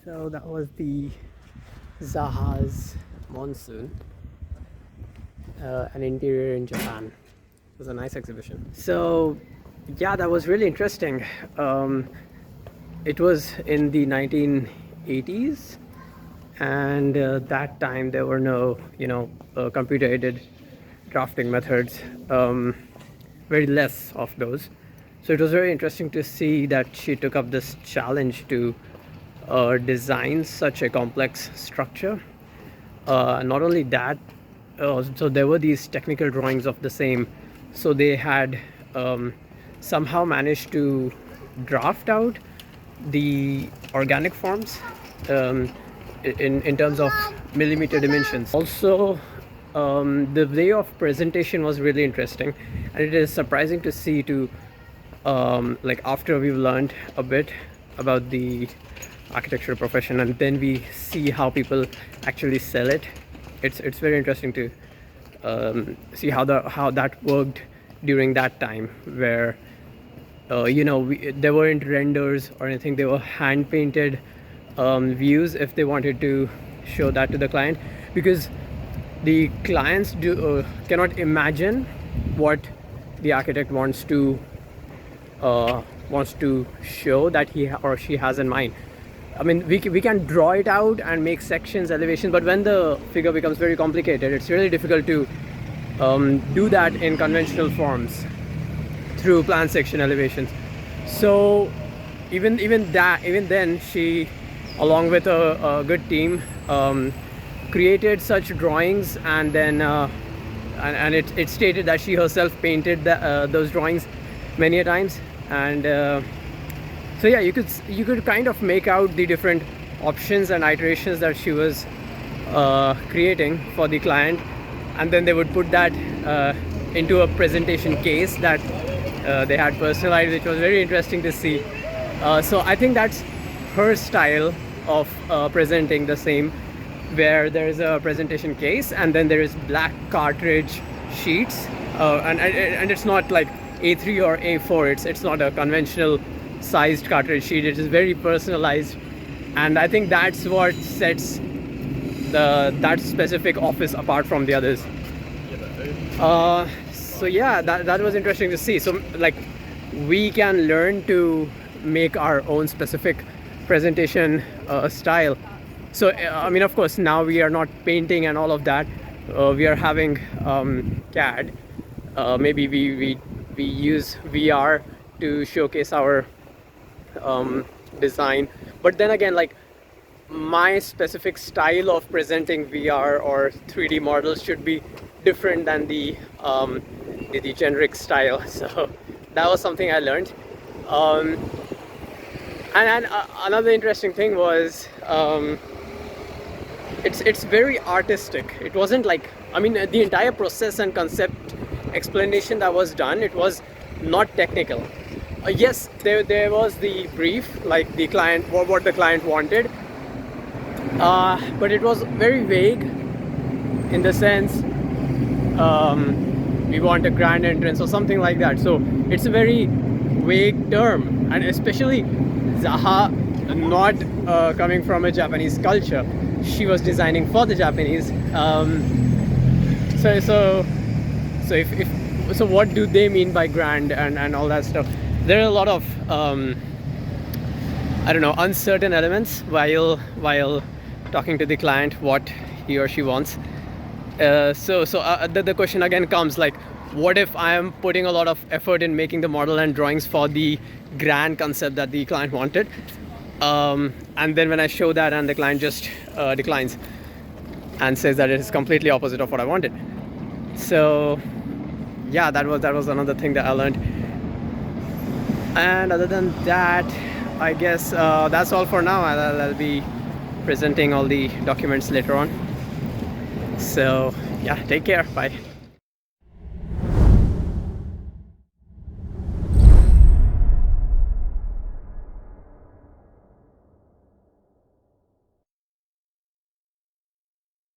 So that was the Zaha's Monsoon, an interior in Japan. It was a nice exhibition. So yeah, that was really interesting. It was in the 1980s, and that time there were no, computer aided drafting methods, very less of those. So it was very interesting to see that she took up this challenge to design such a complex structure. Not only that, so there were these technical drawings of the same. So they had somehow managed to draft out the organic forms in terms of millimeter dimensions. Also, the way of presentation was really interesting, and it is surprising to see like after we've learned a bit about the architecture profession and then we see how people actually sell it. It's very interesting to see how that worked during that time, where there weren't renders or anything. They were hand painted views if they wanted to show that to the client, because the clients cannot imagine what the architect wants to show that he or she has in mind. I mean, we can draw it out and make sections, elevations, but when the figure becomes very complicated, it's really difficult to do that in conventional forms through plan section elevations. So even then, she, along with a good team, created such drawings, and then and it stated that she herself painted those drawings many a times. And so yeah, you could kind of make out the different options and iterations that she was creating for the client, and then they would put that into a presentation case that they had personalized, which was very interesting to see. So I think that's her style of presenting the same, where there is a presentation case and then there is black cartridge sheets, and it's not like A3 or A4. It's not a conventional sized cartridge sheet. It is very personalized, and I think that's what sets that specific office apart from the others. So yeah, that was interesting to see. So like, we can learn to make our own specific presentation style. So I mean, of course, now we are not painting and all of that. We are having CAD. Maybe we use VR to showcase our design, but then again, like, my specific style of presenting VR or 3D models should be different than the generic style. So that was something I learned. And another interesting thing was, it's very artistic. It wasn't like, I mean, the entire process and concept explanation that was done, it was not technical. Yes, there was the brief, like the client, what the client wanted, but it was very vague, in the sense, we want a grand entrance or something like that. So it's a very vague term, and especially Zaha, not coming from a Japanese culture, she was designing for the Japanese. So what do they mean by grand and all that stuff? There are a lot of I don't know, uncertain elements while talking to the client what he or she wants. The question again comes, like, what if I am putting a lot of effort in making the model and drawings for the grand concept that the client wanted, and then when I show that and the client just declines and says that it is completely opposite of what I wanted. So yeah, that was another thing that I learned. And other than that, I guess that's all for now. I'll be presenting all the documents later on. So yeah, take care, bye.